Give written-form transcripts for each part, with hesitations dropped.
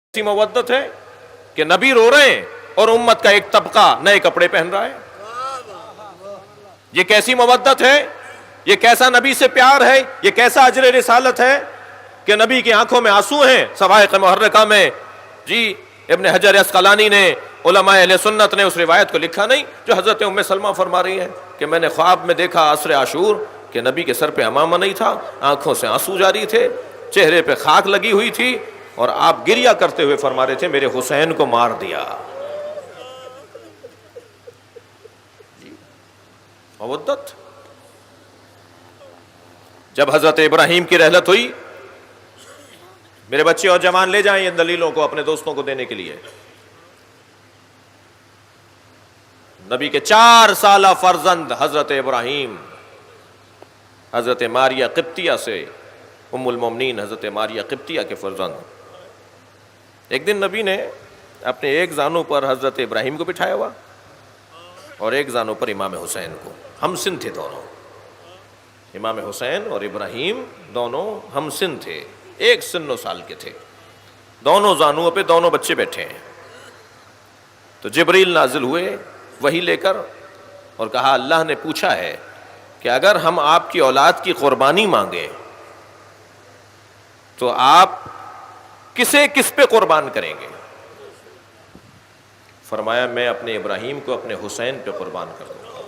ایسی مودت ہے کہ نبی رو رہے ہیں اور امت کا ایک طبقہ نئے کپڑے پہن رہا ہے. یہ کیسی مودت ہے, یہ کیسا نبی سے پیار ہے, یہ کیسا اجر رسالت ہے کہ نبی کی آنکھوں میں آنسو ہیں صواعق محرکہ میں. جی ابن حجر اسقلانی نے, علماء اہل سنت نے اس روایت کو لکھا نہیں جو حضرت ام سلمہ فرما رہی ہیں کہ میں نے خواب میں دیکھا عصر عاشور کہ نبی کے سر پہ عمامہ نہیں تھا, آنکھوں سے آنسو جاری تھے, چہرے پہ خاک لگی ہوئی تھی, اور آپ گریہ کرتے ہوئے فرما رہے تھے میرے حسین کو مار دیا. مودت. جب حضرت ابراہیم کی رحلت ہوئی, میرے بچے اور جوان لے جائیں ان دلیلوں کو اپنے دوستوں کو دینے کے لیے. نبی کے 4 سالہ فرزند حضرت ابراہیم حضرت ماریہ قبطیہ سے, ام المومنین حضرت ماریہ قبطیہ کے فرزند. ایک دن نبی نے اپنے ایک زانوں پر حضرت ابراہیم کو بٹھایا ہوا اور ایک زانوں پر امام حسین کو. ہم سن تھے دونوں, امام حسین اور ابراہیم دونوں ہم سن تھے, ایک سن و سال کے تھے, دونوں زانوں پہ دونوں بچے بیٹھے ہیں. تو جبریل نازل ہوئے وحی لے کر اور کہا اللہ نے پوچھا ہے کہ اگر ہم آپ کی اولاد کی قربانی مانگیں تو آپ کسے کس پہ قربان کریں گے؟ فرمایا میں اپنے ابراہیم کو اپنے حسین پہ قربان کر دوں گا.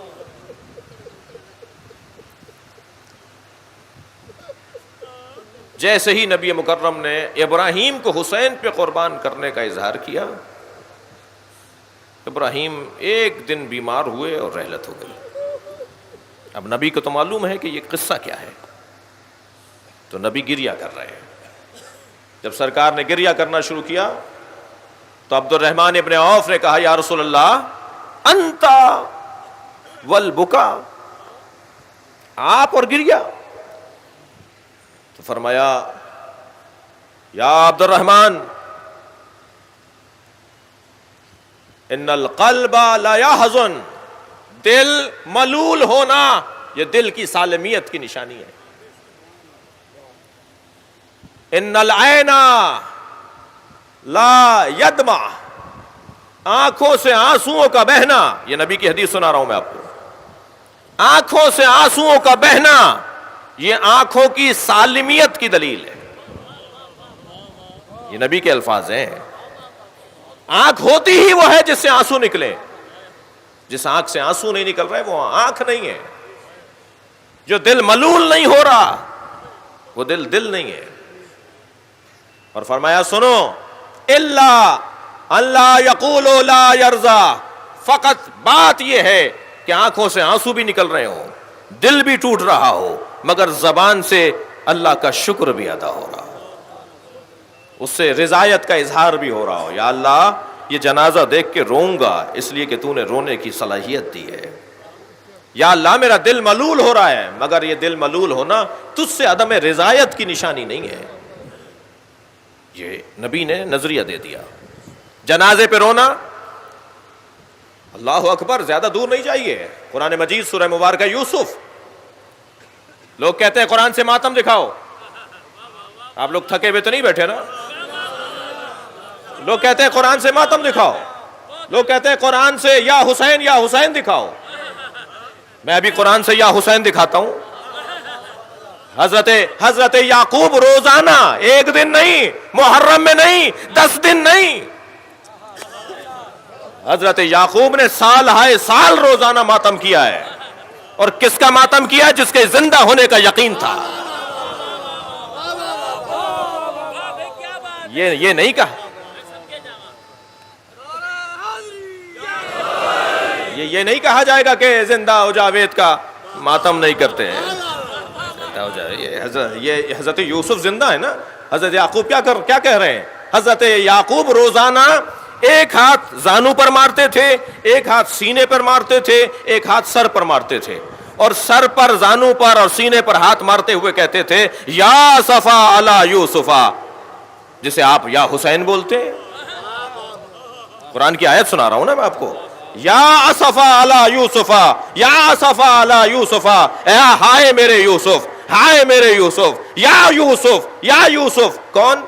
جیسے ہی نبی مکرم نے ابراہیم کو حسین پہ قربان کرنے کا اظہار کیا, ابراہیم ایک دن بیمار ہوئے اور رحلت ہو گئی. اب نبی کو تو معلوم ہے کہ یہ قصہ کیا ہے, تو نبی گریہ کر رہے ہیں. جب سرکار نے گریہ کرنا شروع کیا تو عبد الرحمن ابن عوف نے کہا یا رسول اللہ انتا والبکا, آپ اور گریہ. تو فرمایا یا عبد الرحمن ان القلب لا يحزن, دل ملول ہونا یہ دل کی سالمیت کی نشانی ہے. ان العین لا یدمع, آنکھوں سے آنسوؤں کا بہنا, یہ نبی کی حدیث سنا رہا ہوں میں آپ کو, آنکھوں سے آنسوؤں کا بہنا یہ آنکھوں کی سالمیت کی دلیل ہے. یہ نبی کے الفاظ ہیں. آنکھ ہوتی ہی وہ ہے جس سے آنسو نکلے, جس آنکھ سے آنسو نہیں نکل رہے وہ آنکھ نہیں ہے. جو دل ملول نہیں ہو رہا وہ دل نہیں ہے. اور فرمایا سنو الا اللہ یقول لا یرضا, فقط بات یہ ہے کہ آنکھوں سے آنسو بھی نکل رہے ہو, دل بھی ٹوٹ رہا ہو, مگر زبان سے اللہ کا شکر بھی ادا ہو رہا ہو, اس سے رضایت کا اظہار بھی ہو رہا ہو. یا اللہ یہ جنازہ دیکھ کے روؤں گا اس لیے کہ تو نے رونے کی صلاحیت دی ہے. یا اللہ میرا دل ملول ہو رہا ہے, مگر یہ دل ملول ہونا تجھ سے عدم رضایت کی نشانی نہیں ہے. یہ نبی نے نظریہ دے دیا. جنازے پہ رونا, اللہ اکبر, زیادہ دور نہیں جائیے. قرآن مجید سورہ مبارکہ یوسف, لوگ کہتے ہیں قرآن سے ماتم دکھاؤ. آپ لوگ تھکے ہوئے تو نہیں بیٹھے نا؟ لوگ کہتے ہیں قرآن سے ماتم دکھاؤ, لوگ کہتے ہیں قرآن سے یا حسین دکھاؤ. میں ابھی قرآن سے یا حسین دکھاتا ہوں. حضرت یعقوب روزانہ, ایک دن نہیں, محرم میں نہیں, 10 دن نہیں, حضرت یعقوب نے سال ہائے سال روزانہ ماتم کیا ہے. اور کس کا ماتم کیا؟ جس کے زندہ ہونے کا یقین تھا. یہ نہیں کہا, یہ نہیں کہا جائے گا کہ زندہ ہو جاوید کا ماتم نہیں کرتے ہیں. یہ حضرت یوسف زندہ ہے نا. حضرت یعقوب کیا کہہ رہے ہیں؟ حضرت یعقوب روزانہ ایک ہاتھ زانو پر مارتے تھے, ایک ہاتھ سینے پر مارتے تھے, ایک ہاتھ سر پر مارتے تھے, اور سر پر, زانو پر اور سینے پر ہاتھ مارتے ہوئے کہتے تھے یا صفا علی یوسفا, جسے آپ یا حسین بولتے ہیں. قرآن کی آیت سنا رہا ہوں نا میں آپ کو. یا اسفا علی یوسفا, یا اسفا علی یوسفا, اے ہائے میرے یوسف, ہائے میرے یوسف, یا یوسف, یا یوسف. کون؟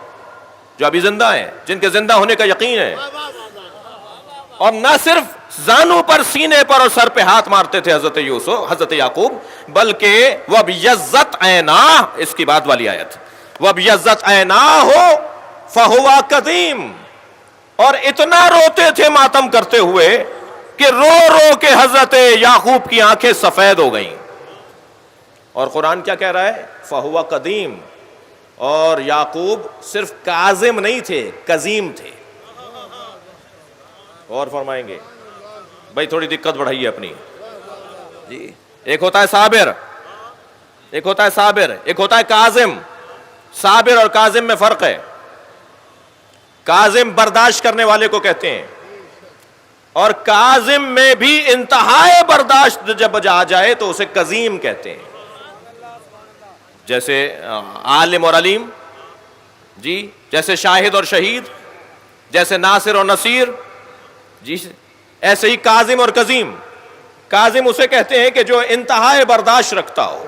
جو ابھی زندہ ہیں، جن کے زندہ ہونے کا یقین ہے، اور نہ صرف زانوں پر، سینے پر اور سر پہ ہاتھ مارتے تھے حضرت یوسف، حضرت یعقوب، بلکہ وَبْيَضَّتْ عَيْنَاهُ، اس کی بعد والی آیت، وَبْيَضَّتْ عَيْنَاهُ فَهُوَ كَظِيمٌ، اور اتنا روتے تھے ماتم کرتے ہوئے کہ رو رو کے حضرت یعقوب کی آنکھیں سفید ہو گئیں. اور قرآن کیا کہہ رہا ہے؟ فَهُوَ قدیم. اور یعقوب صرف کاظم نہیں تھے، قزیم تھے. اور فرمائیں گے بھائی تھوڑی دقت بڑھائیے اپنی جی. ایک ہوتا ہے صابر، ایک ہوتا ہے صابر، ایک ہوتا ہے کاظم. صابر اور کاظم میں فرق ہے. کاظم برداشت کرنے والے کو کہتے ہیں، اور کاظم میں بھی انتہائی برداشت جب آ جائے تو اسے قزیم کہتے ہیں. جیسے عالم اور علیم جی، جیسے شاہد اور شہید، جیسے ناصر اور نصیر جی، ایسے ہی کاظم اور قزیم. کاظم اسے کہتے ہیں کہ جو انتہائی برداشت رکھتا ہو.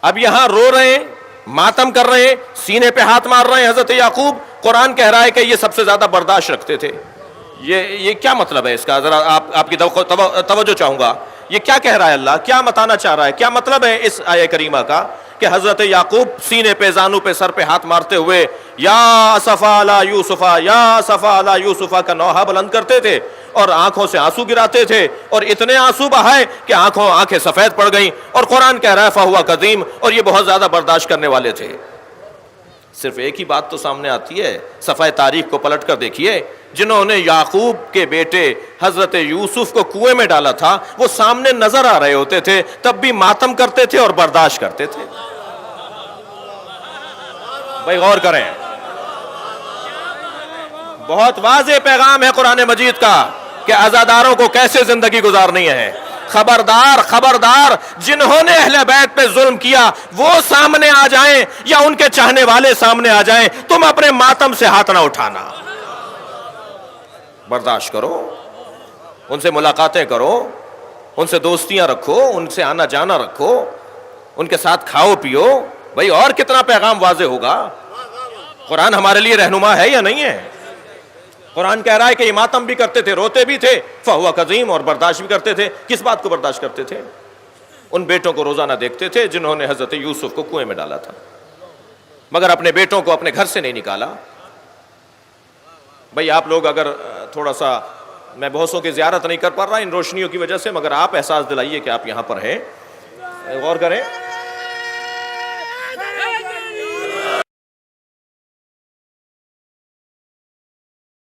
اب یہاں رو رہے ہیں، ماتم کر رہے ہیں، سینے پہ ہاتھ مار رہے ہیں حضرت یعقوب. قرآن کہہ رہا ہے کہ یہ سب سے زیادہ برداشت رکھتے تھے. یہ کیا مطلب ہے اس کا؟ ذرا آپ کی توجہ چاہوں گا. یہ کیا کہہ رہا ہے اللہ؟ کیا بتانا چاہ رہا ہے؟ کیا مطلب ہے اس آیہ کریمہ کا کہ حضرت یعقوب سینے پہ، زانوں پہ، سر پہ ہاتھ مارتے ہوئے یا اسفا علی یوسف، یا اسفا علی یوسف کا نوحہ بلند کرتے تھے اور آنکھوں سے آنسو گراتے تھے، اور اتنے آنسو بہائے کہ آنکھیں سفید پڑ گئیں. اور قرآن کہہ رہا ہے فہو قدیم، اور یہ بہت زیادہ برداشت کرنے والے تھے. صرف ایک ہی بات تو سامنے آتی ہے، صفحہ تاریخ کو پلٹ کر دیکھیے. جنہوں نے یعقوب کے بیٹے حضرت یوسف کو کنویں میں ڈالا تھا وہ سامنے نظر آ رہے ہوتے تھے، تب بھی ماتم کرتے تھے اور برداشت کرتے تھے. بھائی غور کریں، بہت واضح پیغام ہے قرآن مجید کا کہ عزاداروں کو کیسے زندگی گزارنی ہے. خبردار خبردار، جنہوں نے اہل بیت پہ ظلم کیا وہ سامنے آ جائیں یا ان کے چاہنے والے سامنے آ جائیں، تم اپنے ماتم سے ہاتھ نہ اٹھانا. برداشت کرو، ان سے ملاقاتیں کرو، ان سے دوستیاں رکھو، ان سے آنا جانا رکھو، ان کے ساتھ کھاؤ پیو. بھائی اور کتنا پیغام واضح ہوگا؟ قرآن ہمارے لیے رہنما ہے یا نہیں ہے؟ قرآن کہہ رہا ہے کہ یہ ماتم بھی کرتے تھے، روتے بھی تھے، فہو قزیم، اور برداشت بھی کرتے تھے. کس بات کو برداشت کرتے تھے؟ ان بیٹوں کو روزانہ دیکھتے تھے جنہوں نے حضرت یوسف کو کنویں میں ڈالا تھا، مگر اپنے بیٹوں کو اپنے گھر سے نہیں نکالا. بھائی آپ لوگ اگر تھوڑا سا، میں بہتوں کی زیارت نہیں کر پا رہا ان روشنیوں کی وجہ سے، مگر آپ احساس دلائیے کہ آپ یہاں پر ہیں. غور کریں.